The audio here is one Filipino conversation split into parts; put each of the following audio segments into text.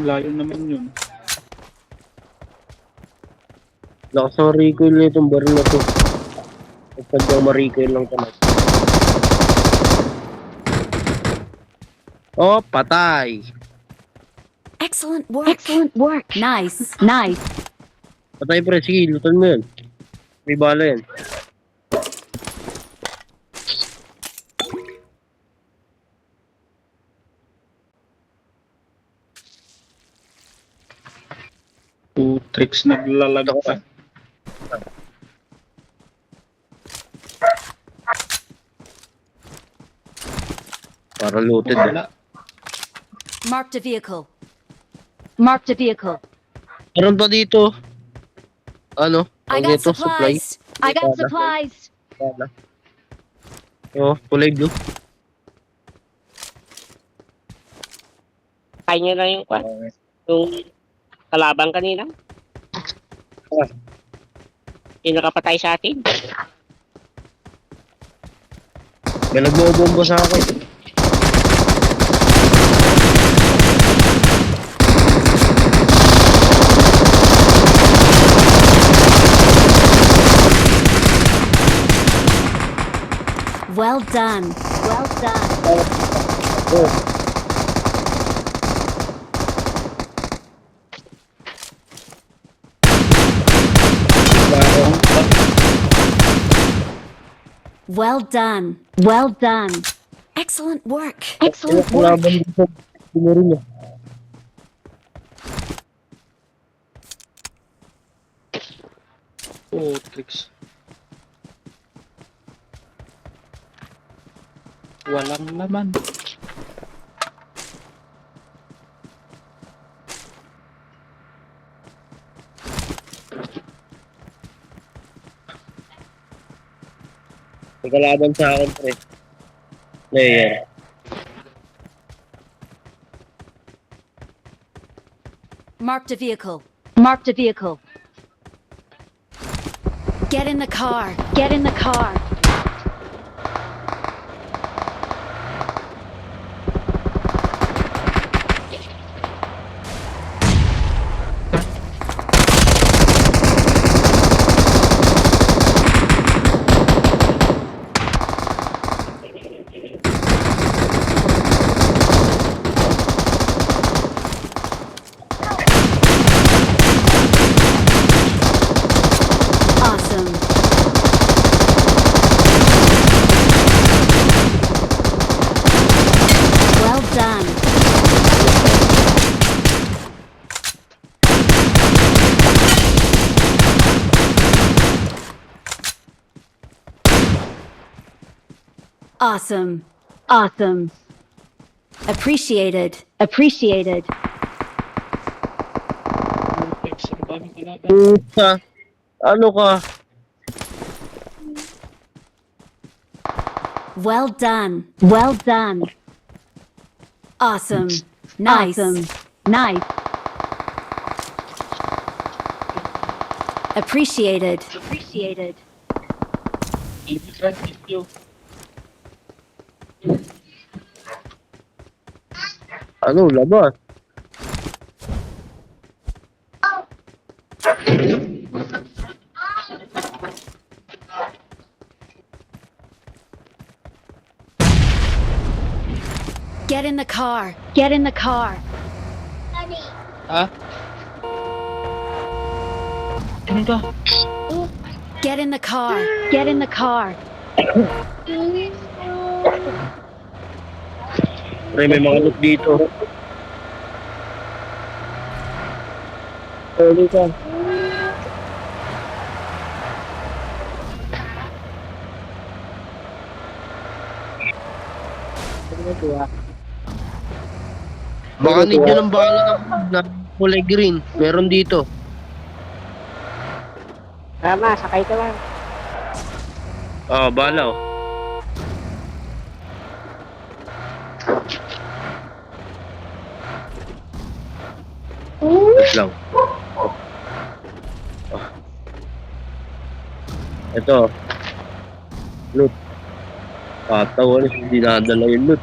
Layo naman yun. Lakas ng recoil na itong baril na to. At sadyang ma-recoil lang talaga. Oh, patay. Excellent work. Excellent work. Nice. Nice. Patay pre, sige, lutan mo yan. May bala yan. Two tricks naglalagak pa. Para looted eh. Wala. Marked a vehicle. Marked a vehicle. Meron pa dito. Ano? I Ang got dito, supply. supplies. I got supplies. Bala. Oh, kulay blue. Kaya niya lang yung kwan. Yung kalaban kanina. Yung nakapatay sa atin. May nagbobomba sa akin. Well done. Well done. Oh. Well done. Well done. Excellent work. Excellent work. Kalaban dito. Pinuri niya. Oh, tricks. Walang laman. May kalaban sa akin pre. Player. Marked a vehicle. Marked a vehicle. Get in the car. Get in the car. Awesome. Well done. Awesome. Awesome. Appreciated. Appreciated. Oh, tricks. Ang daming kalaban. Puta. Ano ka? Well done. Well done. Awesome. Nice. Awesome. Nice. Appreciated. Appreciated. Thank you. Ano, labas? Get in the car. Get in the car. Ha? Ano ka? Get in the car. Get in the car. Pre, may mga loot dito. Pwede ka. Baka need nyo ng bala na kulay green. Meron dito. Tama, sakay ka lang. Ah, bala oh. Wait lang. Ah. Ito. Loot. Patawa na, hindi nadala yung loot.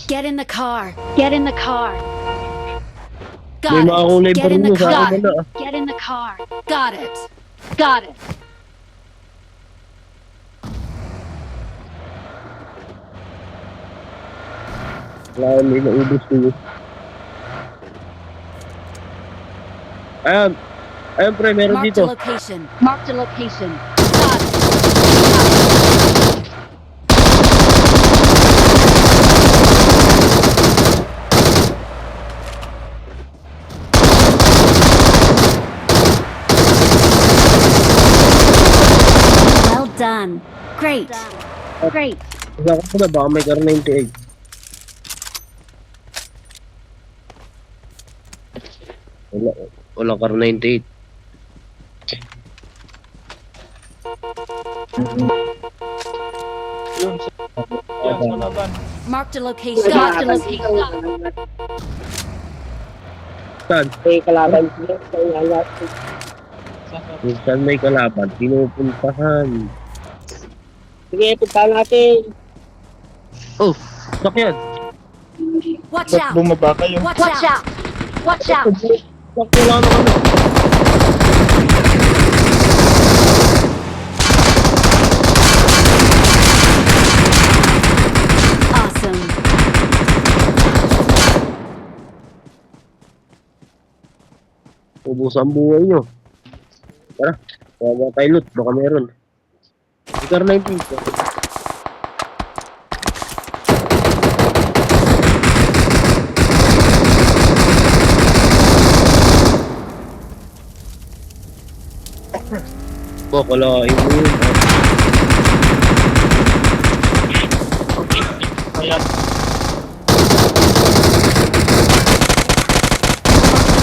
Get in the car. Get in the car. May mga Got kulay it. Get in baril the mo sa car. akin wala ah. Get in the car. Got it. Got it. Wala may naubos ko yun. Ayan. Ayan pre, meron Mark dito. the location. Mark the location. Got it. Well done. Great. Great. Isa ko na baka may kar 98. Wala kar 98. Yun, sa laban. Mark the location. Mark the location. Saan? May kalaban siya sa inangat. Saan may kalaban? Pinupuntahan. Sige, punta natin. Oh, sakyan. Watch Ba't out. bumaba kayo? Watch out. Watch out. Sakyan na kami. Awesome. Ubus ang buhay nyo. Tara, huwag tayo loot. Baka meron. Ikar 19. Kalain mo yun. Ayan.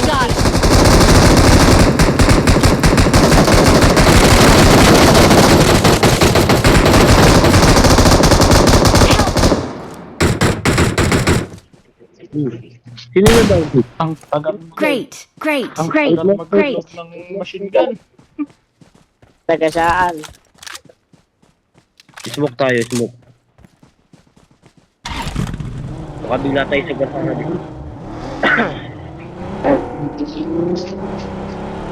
Got it. Sino na daw? Ang tagal Great. Great. Ang Great. tagal Great. mag-load ng machine gun. Taga saan? Smoke tayo, smoke. Makabila tayo sa gasahan.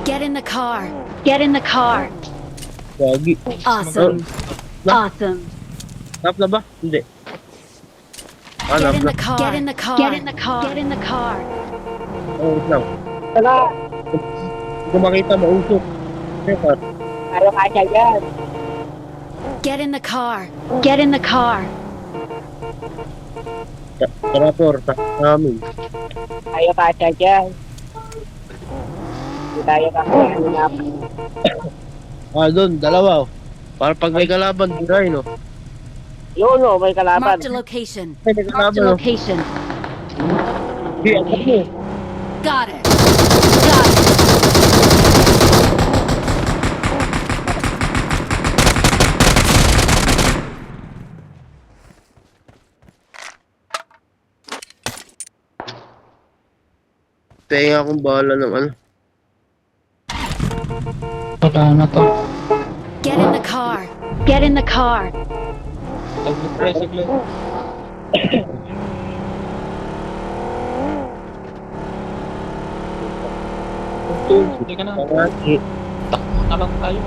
Get in the car. Get in the car. Gagi. Awesome. Awesome. Tap na ba? Hindi. Ah, Get nap in na. the car. Get in the car. Get in the car. Get in the car. Oh, wait lang. Tara, Kung makita, mausok. Teka. tayo kaya yan. Get in the car. Get in the car. Tara, por. Sa namin. Tayo kaya yan. Hindi tayo kaya. Ah, doon. Dalawa. Oh. Para pag may kalaban, diray, no? Yun o, may kalaban. Mark the location. May Mark kalaban, the no? location. Hindi, ako mo. Got it. Got it. Kaya akong bahala ng ano. Wala na to. Get in the car. Get in the car.Ag-press saglit. Hindi ka na. Pangati. Takbo na lang tayo.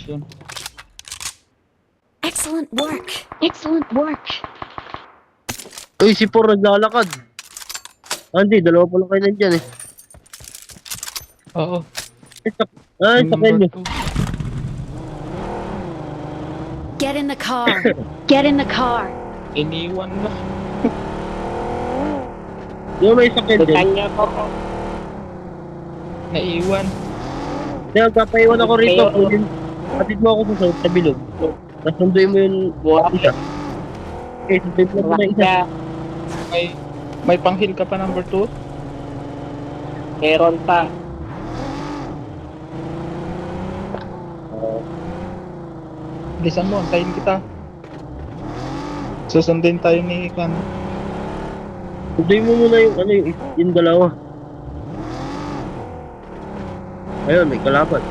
Yun. Excellent work. Excellent work. Uy, si Por naglalakad. Hindi, dalawa pa lang kayo nandyan eh. Oo. Ay, Yung sakyan nyo. number 2. Get in the car. Get in the car. Iniwan na. Yung may sakyan dyan. Kanya ko. Naiwan. Kaya kapaiwan ako rito. Kunin, atid mo ako sa bilog. Tapos sunduin mo yung isa. Okay, sunduin mo na isa. Kaya, May panghil ka pa number 2? meron pa. Bilisan mo, antayin kita. Susundin tayo ni Kan. Sunduin mo muna yung ano yung dalawa. Ayun, may kalaban.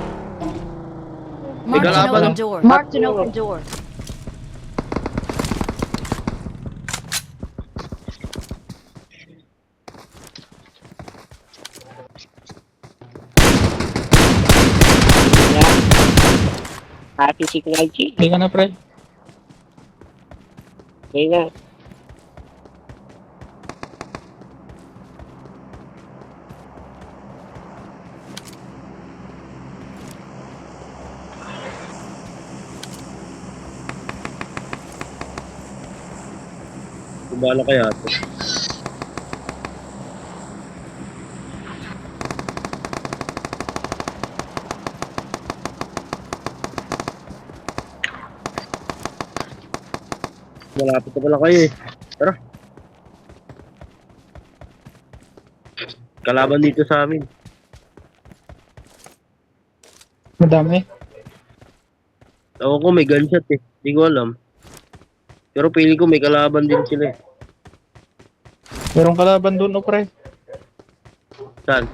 Marked an kalaban, open oh. door. Marked an open door. Yeah. Happy signal, G. Hindi ka na, pre. Okay na. Kubala kaya ito. Malapit na pala kayo eh. Tara. Kalaban dito sa amin. Madami. Ako ko may gunshot eh. Hindi ko alam. Pero pili ko may kalaban din sila eh. Merong kalaban doon, oh, pre. Saan?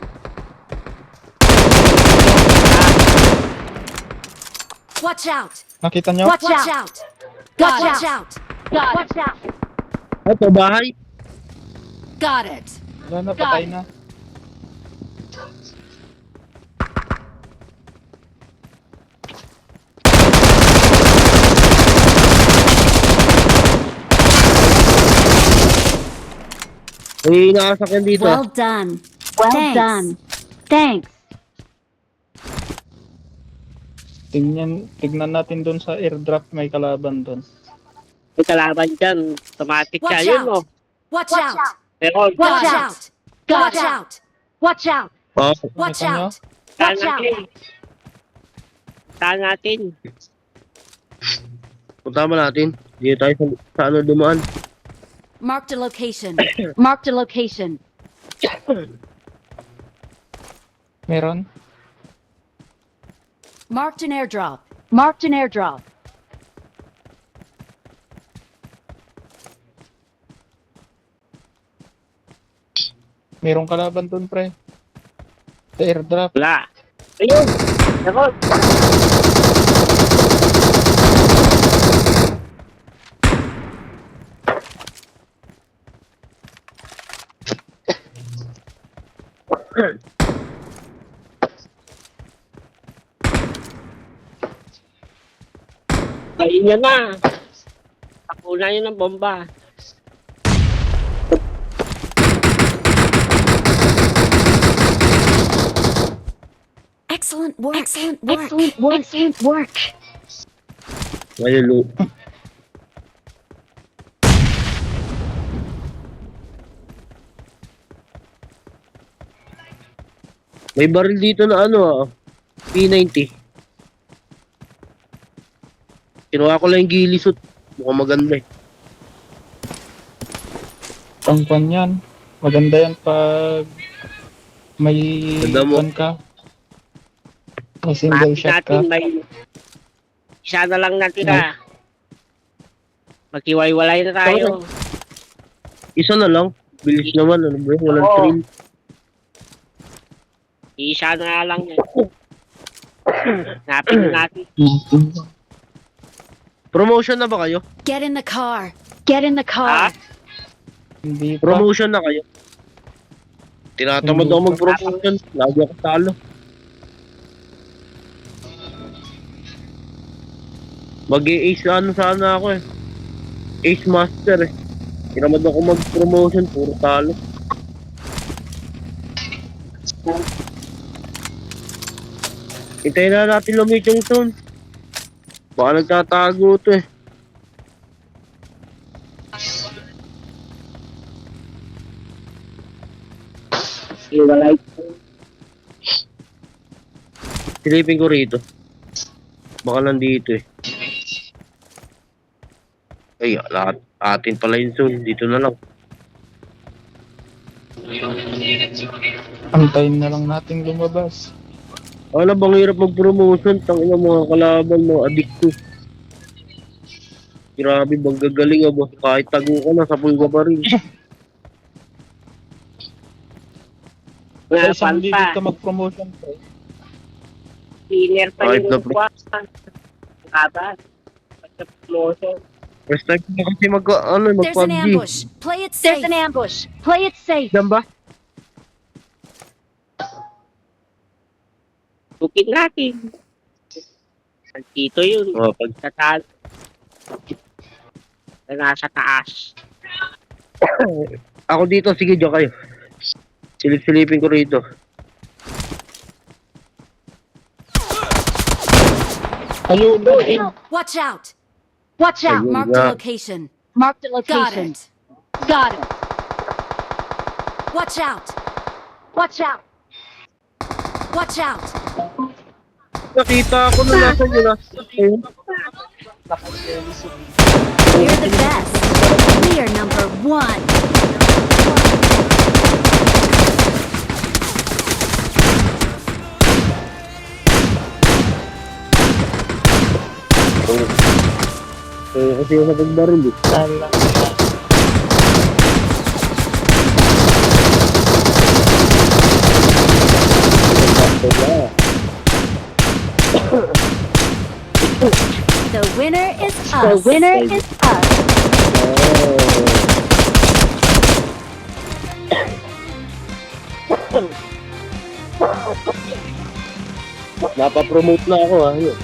Watch out! Nakita nyo? Watch out! Watch out! Watch out! Ito, bahay. Got it! Wala na, patay na. May nakasakyan dito. Well done. Well done. Thanks. Tignan natin doon sa airdrop, may kalaban doon. May kalaban dyan. Automatic Watch siya yun, out. no? Watch out! Pero, Watch out! Watch out! Watch out! Oh, Watch Nakita nyo? out! saan Watch out! natin? Saan natin? punta mo natin. Dito tayo sa ano dumaan. Marked a location. Marked a location. Meron? Marked an airdrop. Marked an airdrop. Merong kalaban doon, pre. Sa airdrop. Wala. Ayun! Ako! Kain niya na. Takunan niyo ng bomba. Excellent work. Excellent work. Excellent work. Excellent work. Ngayon, Lu. May baril dito na ano ah. P90. Kinuha ko lang yung gilisot. Mukhang maganda eh. Pangpan yan. Maganda yan pag may Ganda mo. pan ka. May single Bakit shot ka. natin may isa na lang natira. Maghiwalay na tayo. Isa na lang. Bilis naman. Ano ba yun? Walang Oo. thrill. Isa na lang yan. Napin natin. Promotion na ba kayo? Get in the car. Get in the car. Ah? Hindi pa. Promotion na kayo? Tinatamad ako mag-promotion. Lagi ako talo. Mag-i-ace ano sana ako eh. Ace Master eh. Tinamad ako mag-promotion. Puro talo. Hintayin na natin lumit yung zone. Baka nagtatago to eh. Hiwalay. Silipin ko rito. Baka nandito eh. Ay, lahat atin pala yung zone. Dito na lang. Antayin na lang natin lumabas. Wala bang hirap mag-promotion? Tangina mga kalaban, mga adikto. Grabe, bang gagaling ah, boss. Kahit tago ka na, sapul ka pa rin. Sa Nga, isang panta. digit ka mag-promotion, pre. Cleaner pa Kahit na yung buwan. Kaba. Basta promotion. First time ko na kasi There's an mag-PUBG. ambush. Play it safe. There's an ambush. Play it safe. Diyan ba? Bukit natin. Dito yun. Oh, pag Sa taas. Na nasa taas. ako dito, sige, diyan kayo. Silip-silipin ko rito. Ayun, Watch out. Watch out. Ayun Mark the nga. location. Mark the location. Got it. Watch out. Watch out. Watch out. Nakita ko na nasa yun. Ayun. We're the best. We are number one. Kasi yung nagbaril eh. Tala. The winner is us. The winner is us. Napapromote na ako ha. Yun.